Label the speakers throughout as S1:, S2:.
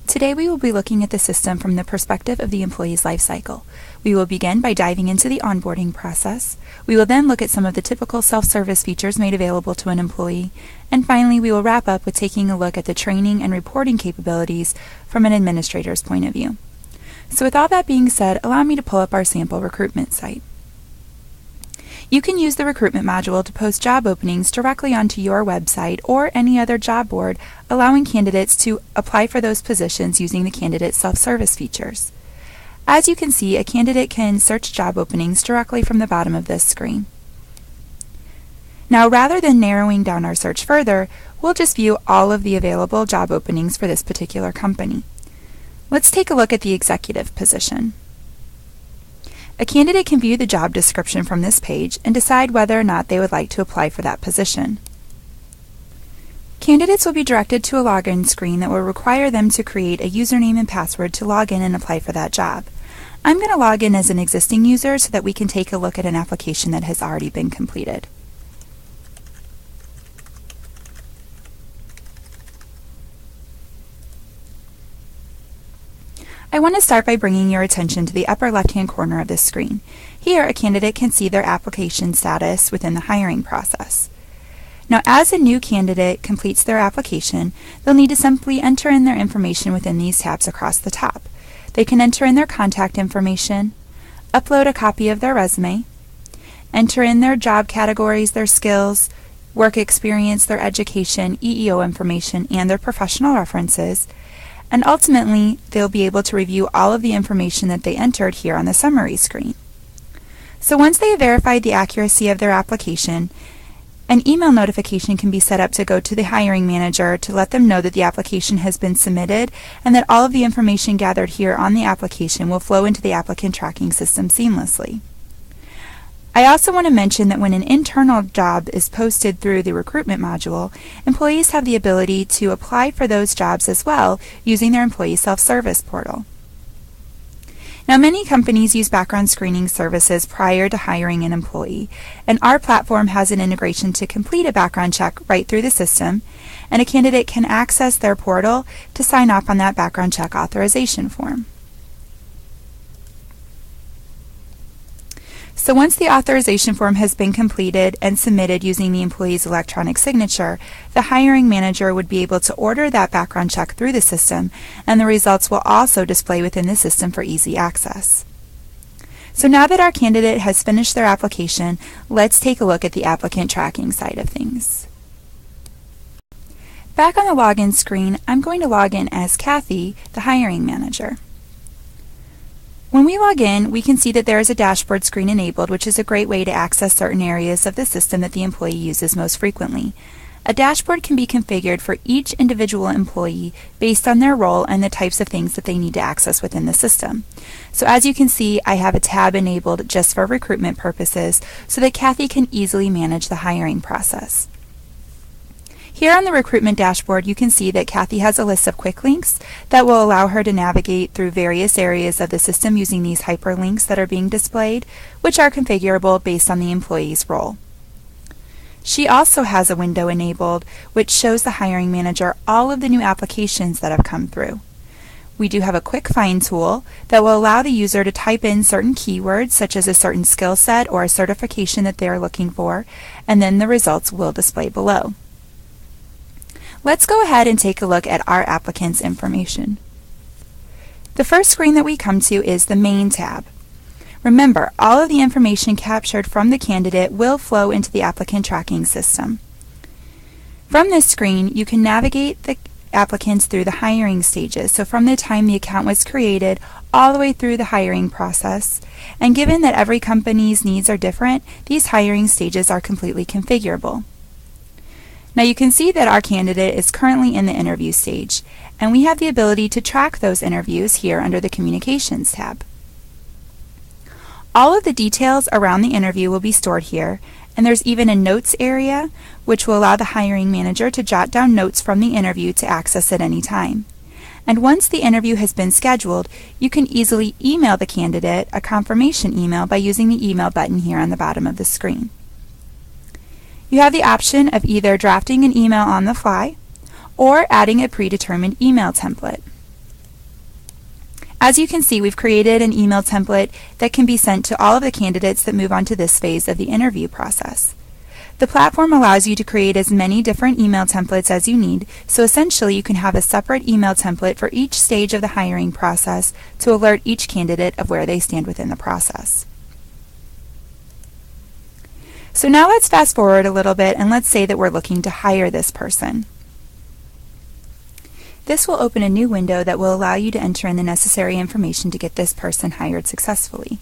S1: Today we will be looking at the system from the perspective of the employee's life cycle. We will begin by diving into the onboarding process. We will then look at some of the typical self-service features made available to an employee. And finally, we will wrap up with taking a look at the training and reporting capabilities from an administrator's point of view. So with all that being said, allow me to pull up our sample recruitment site. You can use the recruitment module to post job openings directly onto your website or any other job board, allowing candidates to apply for those positions using the candidate self-service features. As you can see, a candidate can search job openings directly from the bottom of this screen. Now, rather than narrowing down our search further, we'll just view all of the available job openings for this particular company. Let's take a look at the executive position. A candidate can view the job description from this page and decide whether or not they would like to apply for that position. Candidates will be directed to a login screen that will require them to create a username and password to log in and apply for that job. I'm going to log in as an existing user so that we can take a look at an application that has already been completed. I want to start by bringing your attention to the upper left-hand corner of this screen. Here, a candidate can see their application status within the hiring process. Now, as a new candidate completes their application, they'll need to simply enter in their information within these tabs across the top. They can enter in their contact information, upload a copy of their resume, enter in their job categories, their skills, work experience, their education, EEO information, and their professional references, and ultimately, they'll be able to review all of the information that they entered here on the summary screen. So once they have verified the accuracy of their application, an email notification can be set up to go to the hiring manager to let them know that the application has been submitted and that all of the information gathered here on the application will flow into the applicant tracking system seamlessly. I also want to mention that when an internal job is posted through the recruitment module, employees have the ability to apply for those jobs as well using their employee self-service portal. Now, many companies use background screening services prior to hiring an employee, and our platform has an integration to complete a background check right through the system, and a candidate can access their portal to sign off on that background check authorization form. So once the authorization form has been completed and submitted using the employee's electronic signature, the hiring manager would be able to order that background check through the system, and the results will also display within the system for easy access. So now that our candidate has finished their application, let's take a look at the applicant tracking side of things. Back on the login screen, I'm going to log in as Kathy, the hiring manager. When we log in, we can see that there is a dashboard screen enabled, which is a great way to access certain areas of the system that the employee uses most frequently. A dashboard can be configured for each individual employee based on their role and the types of things that they need to access within the system. So as you can see, I have a tab enabled just for recruitment purposes so that Kathy can easily manage the hiring process. Here on the recruitment dashboard, you can see that Kathy has a list of quick links that will allow her to navigate through various areas of the system using these hyperlinks that are being displayed, which are configurable based on the employee's role. She also has a window enabled which shows the hiring manager all of the new applications that have come through. We do have a quick find tool that will allow the user to type in certain keywords such as a certain skill set or a certification that they are looking for, and then the results will display below. Let's go ahead and take a look at our applicant's information. The first screen that we come to is the Main tab. Remember, all of the information captured from the candidate will flow into the applicant tracking system. From this screen, you can navigate the applicants through the hiring stages, so from the time the account was created all the way through the hiring process. And given that every company's needs are different, these hiring stages are completely configurable. Now you can see that our candidate is currently in the interview stage, and we have the ability to track those interviews here under the Communications tab. All of the details around the interview will be stored here, and there's even a Notes area, which will allow the hiring manager to jot down notes from the interview to access at any time. And once the interview has been scheduled, you can easily email the candidate a confirmation email by using the email button here on the bottom of the screen. You have the option of either drafting an email on the fly or adding a predetermined email template. As you can see, we've created an email template that can be sent to all of the candidates that move on to this phase of the interview process. The platform allows you to create as many different email templates as you need, so essentially you can have a separate email template for each stage of the hiring process to alert each candidate of where they stand within the process. So now let's fast forward a little bit and let's say that we're looking to hire this person. This will open a new window that will allow you to enter in the necessary information to get this person hired successfully.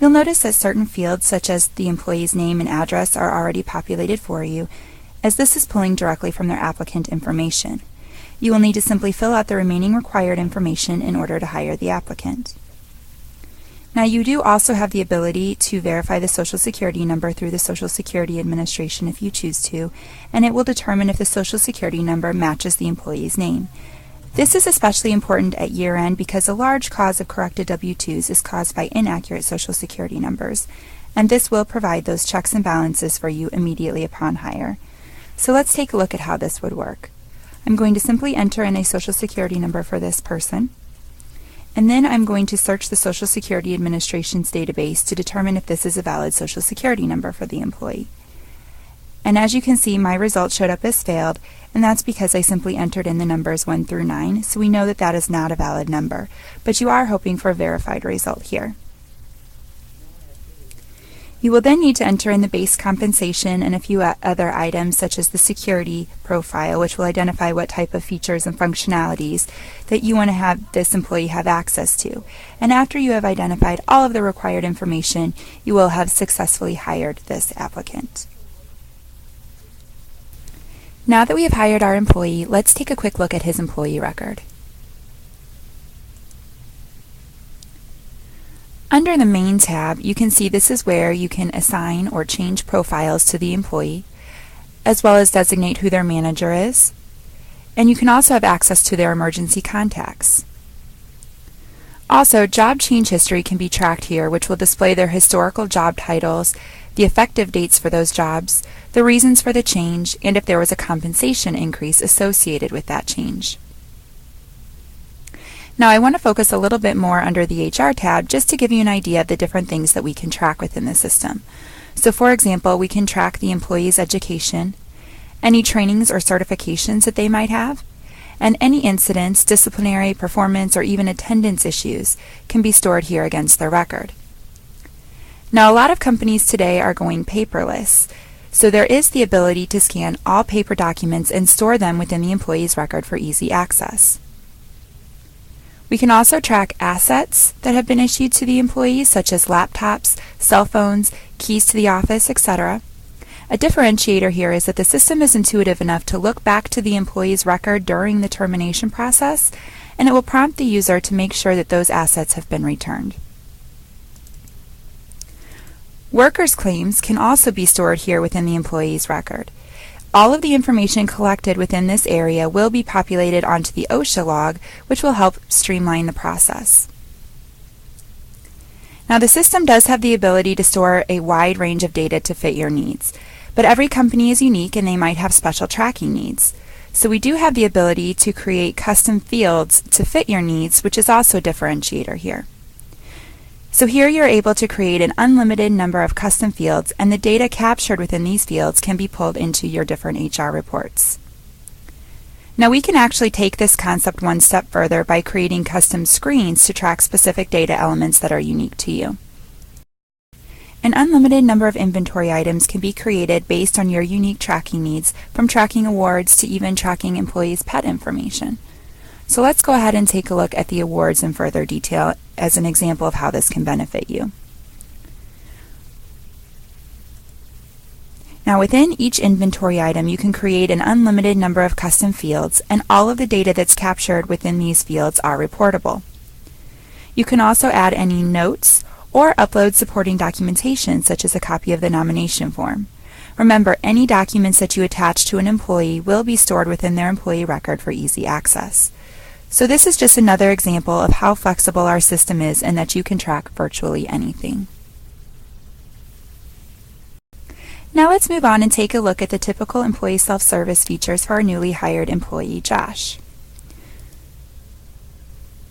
S1: You'll notice that certain fields, such as the employee's name and address, are already populated for you, as this is pulling directly from their applicant information. You will need to simply fill out the remaining required information in order to hire the applicant. Now, you do also have the ability to verify the Social Security number through the Social Security Administration if you choose to, and it will determine if the Social Security number matches the employee's name. This is especially important at year-end because a large cause of corrected W-2s is caused by inaccurate Social Security numbers, and this will provide those checks and balances for you immediately upon hire. So let's take a look at how this would work. I'm going to simply enter in a Social Security number for this person, and then I'm going to search the Social Security Administration's database to determine if this is a valid Social Security number for the employee. And as you can see, my result showed up as failed, and that's because I simply entered in the numbers 1 through 9, so we know that that is not a valid number, but you are hoping for a verified result here. You will then need to enter in the base compensation and a few other items such as the security profile, which will identify what type of features and functionalities that you want to have this employee have access to. And after you have identified all of the required information, you will have successfully hired this applicant. Now that we have hired our employee, let's take a quick look at his employee record. Under the Main tab, you can see this is where you can assign or change profiles to the employee, as well as designate who their manager is, and you can also have access to their emergency contacts. Also, job change history can be tracked here, which will display their historical job titles, the effective dates for those jobs, the reasons for the change, and if there was a compensation increase associated with that change. Now I want to focus a little bit more under the HR tab just to give you an idea of the different things that we can track within the system. So for example, we can track the employee's education, any trainings or certifications that they might have, and any incidents, disciplinary, performance, or even attendance issues can be stored here against their record. Now a lot of companies today are going paperless, so there is the ability to scan all paper documents and store them within the employee's record for easy access. We can also track assets that have been issued to the employees, such as laptops, cell phones, keys to the office, etc. A differentiator here is that the system is intuitive enough to look back to the employee's record during the termination process, and it will prompt the user to make sure that those assets have been returned. Workers' claims can also be stored here within the employee's record. All of the information collected within this area will be populated onto the OSHA log, which will help streamline the process. Now the system does have the ability to store a wide range of data to fit your needs, but every company is unique and they might have special tracking needs. So we do have the ability to create custom fields to fit your needs, which is also a differentiator here. So here you're able to create an unlimited number of custom fields, and the data captured within these fields can be pulled into your different HR reports. Now we can actually take this concept one step further by creating custom screens to track specific data elements that are unique to you. An unlimited number of inventory items can be created based on your unique tracking needs, from tracking awards to even tracking employees' pet information. So let's go ahead and take a look at the awards in further detail as an example of how this can benefit you. Now within each inventory item, you can create an unlimited number of custom fields, and all of the data that's captured within these fields are reportable. You can also add any notes or upload supporting documentation, such as a copy of the nomination form. Remember, any documents that you attach to an employee will be stored within their employee record for easy access. So this is just another example of how flexible our system is and that you can track virtually anything. Now let's move on and take a look at the typical employee self-service features for our newly hired employee, Josh.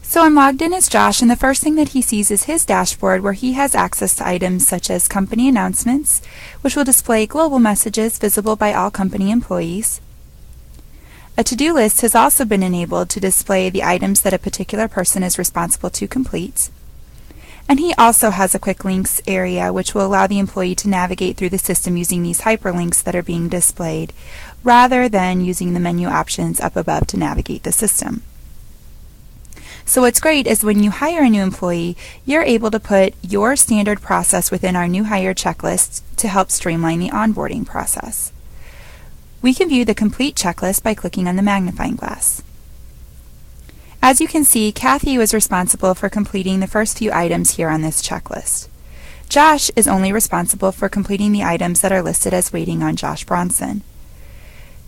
S1: So I'm logged in as Josh, and the first thing that he sees is his dashboard where he has access to items such as company announcements, which will display global messages visible by all company employees. A to-do list has also been enabled to display the items that a particular person is responsible to complete. And he also has a quick links area which will allow the employee to navigate through the system using these hyperlinks that are being displayed, rather than using the menu options up above to navigate the system. So what's great is when you hire a new employee, you're able to put your standard process within our new hire checklist to help streamline the onboarding process. We can view the complete checklist by clicking on the magnifying glass. As you can see, Kathy was responsible for completing the first few items here on this checklist. Josh is only responsible for completing the items that are listed as waiting on Josh Bronson.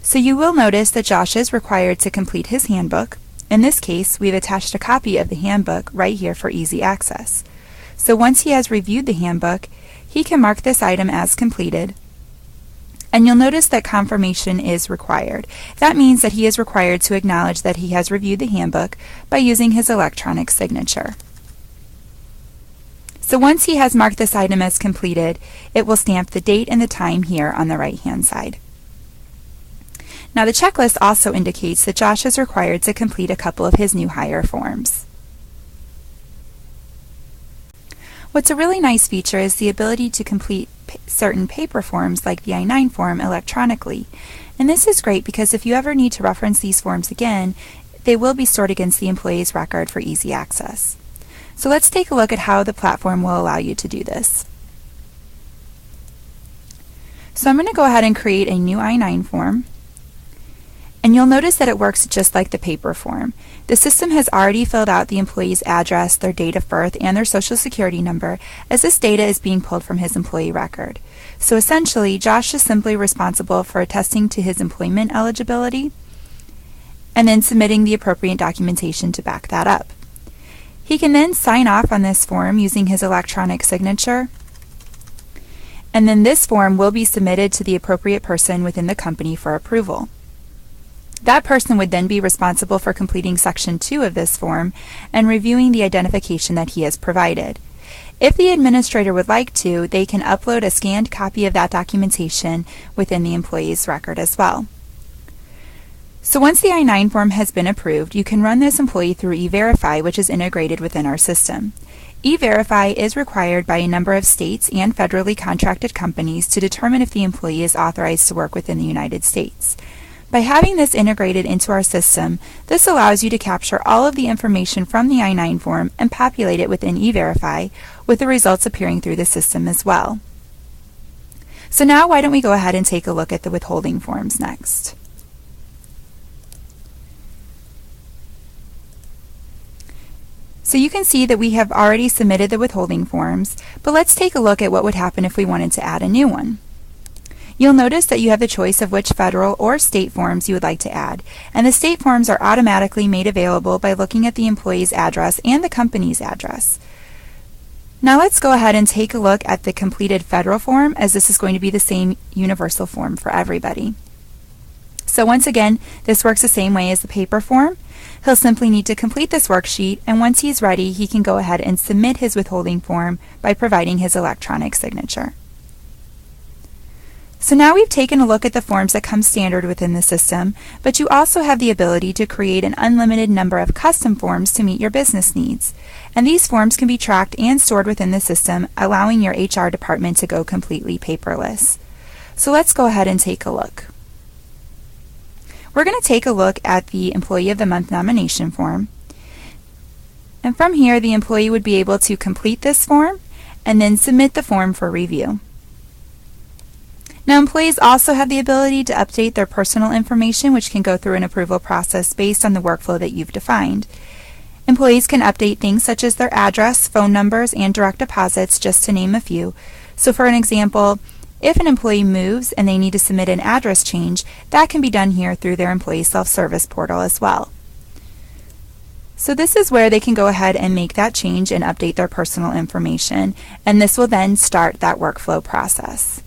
S1: So you will notice that Josh is required to complete his handbook. In this case, we've attached a copy of the handbook right here for easy access. So once he has reviewed the handbook, he can mark this item as completed. And you'll notice that confirmation is required. That means that he is required to acknowledge that he has reviewed the handbook by using his electronic signature. So once he has marked this item as completed, it will stamp the date and the time here on the right-hand side. Now the checklist also indicates that Josh is required to complete a couple of his new hire forms. What's a really nice feature is the ability to complete certain paper forms like the I-9 form electronically. And this is great because if you ever need to reference these forms again, they will be stored against the employee's record for easy access. So let's take a look at how the platform will allow you to do this. So I'm going to go ahead and create a new I-9 form. And you'll notice that it works just like the paper form. The system has already filled out the employee's address, their date of birth, and their social security number, as this data is being pulled from his employee record. So essentially, Josh is simply responsible for attesting to his employment eligibility and then submitting the appropriate documentation to back that up. He can then sign off on this form using his electronic signature, and then this form will be submitted to the appropriate person within the company for approval. That person would then be responsible for completing Section 2 of this form and reviewing the identification that he has provided. If the administrator would like to, they can upload a scanned copy of that documentation within the employee's record as well. So once the I-9 form has been approved, you can run this employee through E-Verify, which is integrated within our system. E-Verify is required by a number of states and federally contracted companies to determine if the employee is authorized to work within the United States. By having this integrated into our system, this allows you to capture all of the information from the I-9 form and populate it within E-Verify, with the results appearing through the system as well. So now why don't we go ahead and take a look at the withholding forms next. So you can see that we have already submitted the withholding forms, but let's take a look at what would happen if we wanted to add a new one. You'll notice that you have the choice of which federal or state forms you would like to add, and the state forms are automatically made available by looking at the employee's address and the company's address. Now let's go ahead and take a look at the completed federal form, as this is going to be the same universal form for everybody. So once again, this works the same way as the paper form. He'll simply need to complete this worksheet, and once he's ready, he can go ahead and submit his withholding form by providing his electronic signature. So now we've taken a look at the forms that come standard within the system, but you also have the ability to create an unlimited number of custom forms to meet your business needs. And these forms can be tracked and stored within the system, allowing your HR department to go completely paperless. So let's go ahead and take a look. We're going to take a look at the Employee of the Month nomination form. And from here, the employee would be able to complete this form and then submit the form for review. Now, employees also have the ability to update their personal information, which can go through an approval process based on the workflow that you've defined. Employees can update things such as their address, phone numbers, and direct deposits, just to name a few. So for an example, if an employee moves and they need to submit an address change, that can be done here through their employee self-service portal as well. So this is where they can go ahead and make that change and update their personal information, and this will then start that workflow process.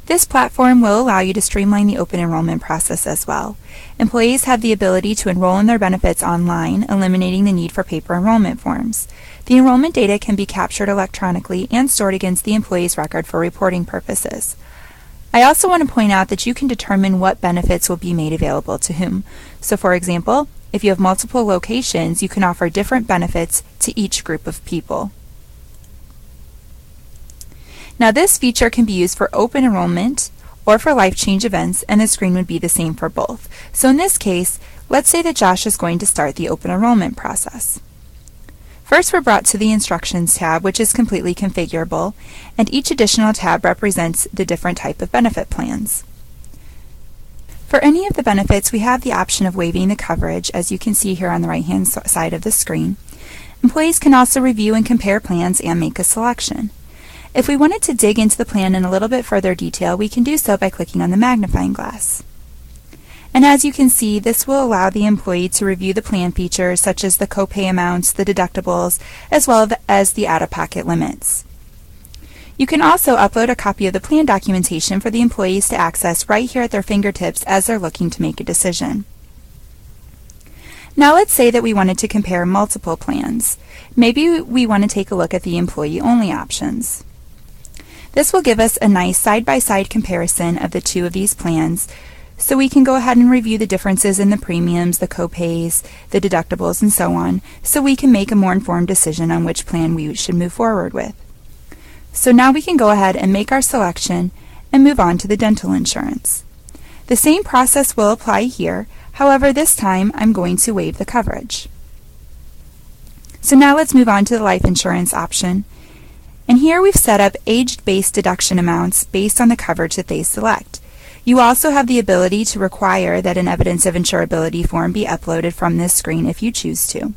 S1: This platform will allow you to streamline the open enrollment process as well. Employees have the ability to enroll in their benefits online, eliminating the need for paper enrollment forms. The enrollment data can be captured electronically and stored against the employee's record for reporting purposes. I also want to point out that you can determine what benefits will be made available to whom. So for example, if you have multiple locations, you can offer different benefits to each group of people. Now this feature can be used for open enrollment or for life change events, and the screen would be the same for both. So in this case, let's say that Josh is going to start the open enrollment process. First, we're brought to the Instructions tab, which is completely configurable, and each additional tab represents the different type of benefit plans. For any of the benefits, we have the option of waiving the coverage, as you can see here on the right-hand side of the screen. Employees can also review and compare plans and make a selection. If we wanted to dig into the plan in a little bit further detail, we can do so by clicking on the magnifying glass. And as you can see, this will allow the employee to review the plan features such as the copay amounts, the deductibles, as well as the out-of-pocket limits. You can also upload a copy of the plan documentation for the employees to access right here at their fingertips as they're looking to make a decision. Now let's say that we wanted to compare multiple plans. Maybe we want to take a look at the employee-only options. This will give us a nice side-by-side comparison of the two of these plans, so we can go ahead and review the differences in the premiums, the copays, the deductibles, and so on, so we can make a more informed decision on which plan we should move forward with. So now we can go ahead and make our selection and move on to the dental insurance. The same process will apply here, however this time I'm going to waive the coverage. So now let's move on to the life insurance option. And here we've set up age-based deduction amounts based on the coverage that they select. You also have the ability to require that an evidence of insurability form be uploaded from this screen if you choose to.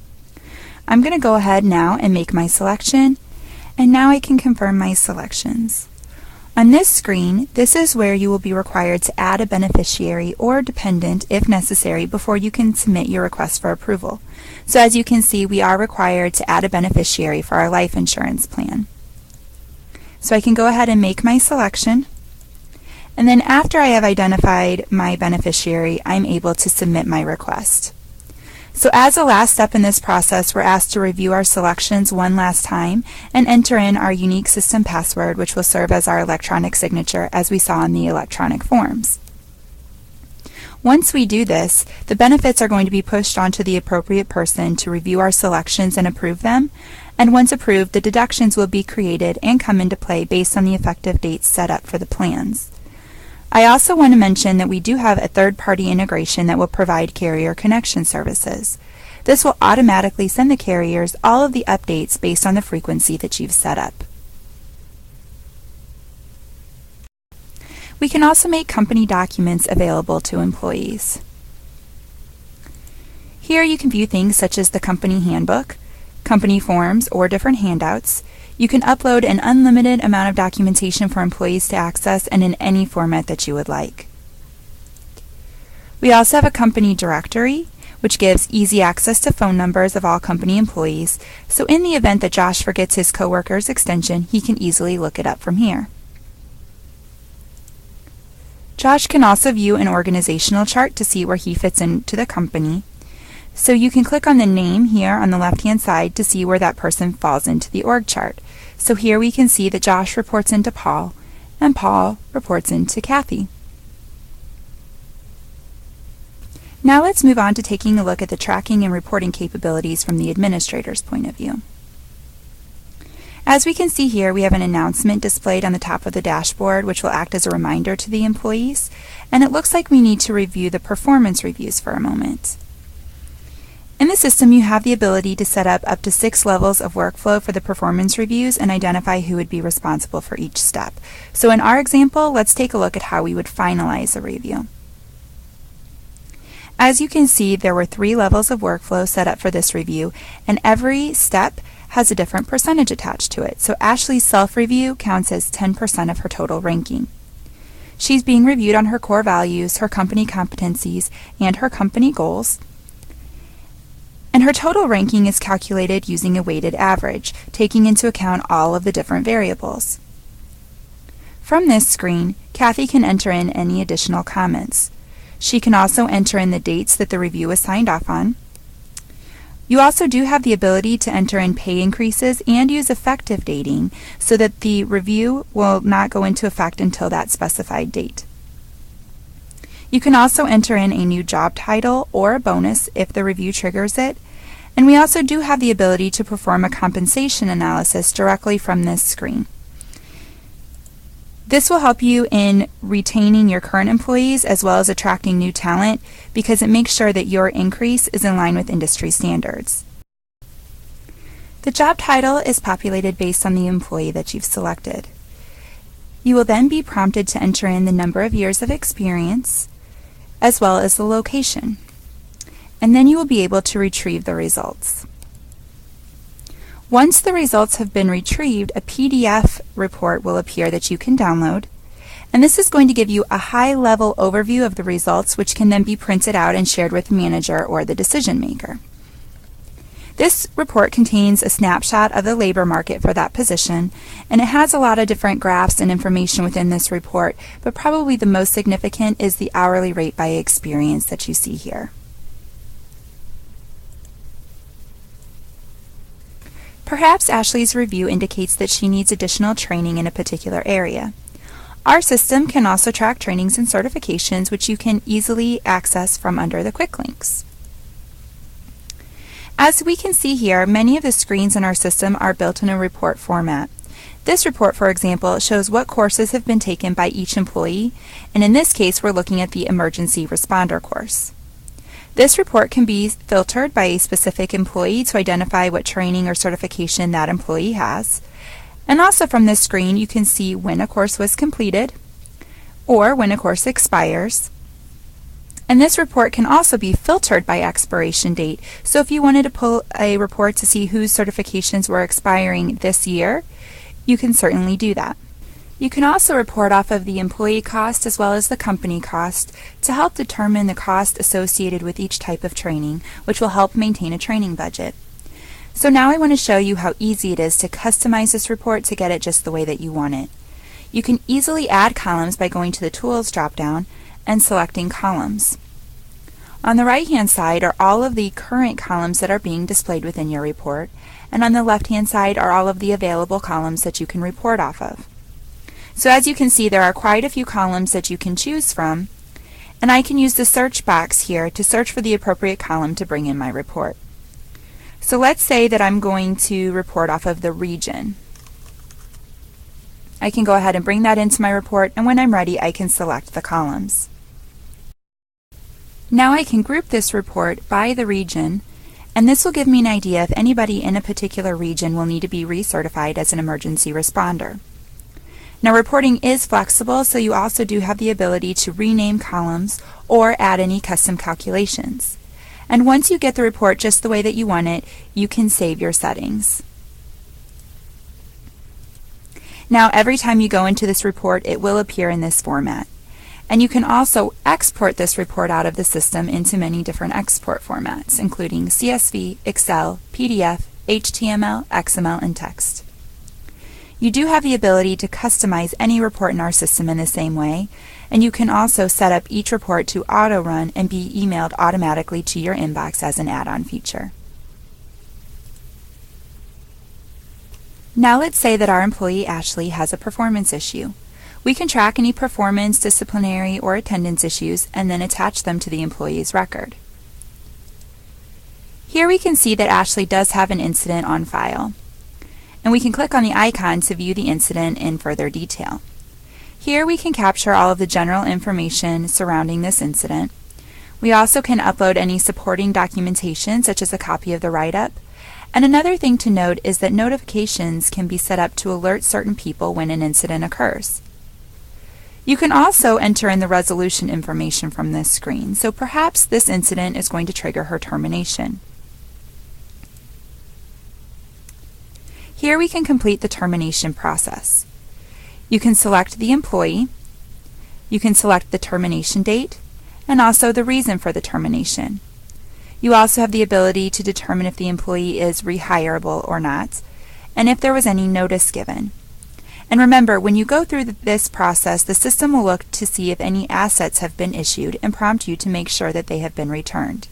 S1: I'm going to go ahead now and make my selection, and now I can confirm my selections. On this screen, this is where you will be required to add a beneficiary or dependent if necessary before you can submit your request for approval. So as you can see, we are required to add a beneficiary for our life insurance plan. So I can go ahead and make my selection. And then after I have identified my beneficiary, I'm able to submit my request. So as a last step in this process, we're asked to review our selections one last time and enter in our unique system password, which will serve as our electronic signature as we saw in the electronic forms. Once we do this, the benefits are going to be pushed onto the appropriate person to review our selections and approve them. And once approved, the deductions will be created and come into play based on the effective dates set up for the plans. I also want to mention that we do have a third-party integration that will provide carrier connection services. This will automatically send the carriers all of the updates based on the frequency that you've set up. We can also make company documents available to employees. Here you can view things such as the company handbook, company forms, or different handouts. You can upload an unlimited amount of documentation for employees to access and in any format that you would like. We also have a company directory, which gives easy access to phone numbers of all company employees, so in the event that Josh forgets his coworker's extension, he can easily look it up from here. Josh can also view an organizational chart to see where he fits into the company. So you can click on the name here on the left-hand side to see where that person falls into the org chart. So here we can see that Josh reports into Paul, and Paul reports into Kathy. Now let's move on to taking a look at the tracking and reporting capabilities from the administrator's point of view. As we can see here, we have an announcement displayed on the top of the dashboard, which will act as a reminder to the employees, and it looks like we need to review the performance reviews for a moment. In the system, you have the ability to set up to 6 levels of workflow for the performance reviews and identify who would be responsible for each step. So in our example, let's take a look at how we would finalize a review. As you can see, there were 3 levels of workflow set up for this review, and every step has a different percentage attached to it. So Ashley's self-review counts as 10% of her total ranking. She's being reviewed on her core values, her company competencies, and her company goals. And her total ranking is calculated using a weighted average, taking into account all of the different variables. From this screen, Kathy can enter in any additional comments. She can also enter in the dates that the review was signed off on. You also do have the ability to enter in pay increases and use effective dating so that the review will not go into effect until that specified date. You can also enter in a new job title or a bonus if the review triggers it. And we also do have the ability to perform a compensation analysis directly from this screen. This will help you in retaining your current employees as well as attracting new talent because it makes sure that your increase is in line with industry standards. The job title is populated based on the employee that you've selected. You will then be prompted to enter in the number of years of experience as well as the location. And then you will be able to retrieve the results. Once the results have been retrieved, a PDF report will appear that you can download, and this is going to give you a high-level overview of the results, which can then be printed out and shared with the manager or the decision maker. This report contains a snapshot of the labor market for that position, and it has a lot of different graphs and information within this report, but probably the most significant is the hourly rate by experience that you see here. Perhaps Ashley's review indicates that she needs additional training in a particular area. Our system can also track trainings and certifications, which you can easily access from under the quick links. As we can see here, many of the screens in our system are built in a report format. This report, for example, shows what courses have been taken by each employee, and in this case, we're looking at the emergency responder course. This report can be filtered by a specific employee to identify what training or certification that employee has. And also from this screen, you can see when a course was completed or when a course expires. And this report can also be filtered by expiration date. So if you wanted to pull a report to see whose certifications were expiring this year, you can certainly do that. You can also report off of the employee cost as well as the company cost to help determine the cost associated with each type of training, which will help maintain a training budget. So now I want to show you how easy it is to customize this report to get it just the way that you want it. You can easily add columns by going to the Tools drop-down and selecting Columns. On the right-hand side are all of the current columns that are being displayed within your report, and on the left-hand side are all of the available columns that you can report off of. So as you can see, there are quite a few columns that you can choose from, and I can use the search box here to search for the appropriate column to bring in my report. So let's say that I'm going to report off of the region. I can go ahead and bring that into my report, and when I'm ready, I can select the columns. Now I can group this report by the region, and this will give me an idea if anybody in a particular region will need to be recertified as an emergency responder. Now reporting is flexible, so you also do have the ability to rename columns or add any custom calculations. And once you get the report just the way that you want it, you can save your settings. Now every time you go into this report, it will appear in this format. And you can also export this report out of the system into many different export formats, including CSV, Excel, PDF, HTML, XML, and text. You do have the ability to customize any report in our system in the same way, and you can also set up each report to auto-run and be emailed automatically to your inbox as an add-on feature. Now let's say that our employee Ashley has a performance issue. We can track any performance, disciplinary, or attendance issues and then attach them to the employee's record. Here we can see that Ashley does have an incident on file, and we can click on the icon to view the incident in further detail. Here we can capture all of the general information surrounding this incident. We also can upload any supporting documentation, such as a copy of the write-up. And another thing to note is that notifications can be set up to alert certain people when an incident occurs. You can also enter in the resolution information from this screen, so perhaps this incident is going to trigger her termination. Here we can complete the termination process. You can select the employee, you can select the termination date, and also the reason for the termination. You also have the ability to determine if the employee is rehireable or not, and if there was any notice given. And remember, when you go through this process, the system will look to see if any assets have been issued and prompt you to make sure that they have been returned.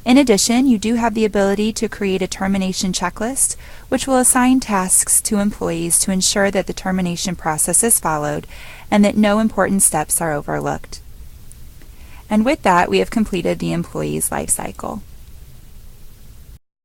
S1: In addition, you do have the ability to create a termination checklist, which will assign tasks to employees to ensure that the termination process is followed and that no important steps are overlooked. And with that, we have completed the employee's life cycle.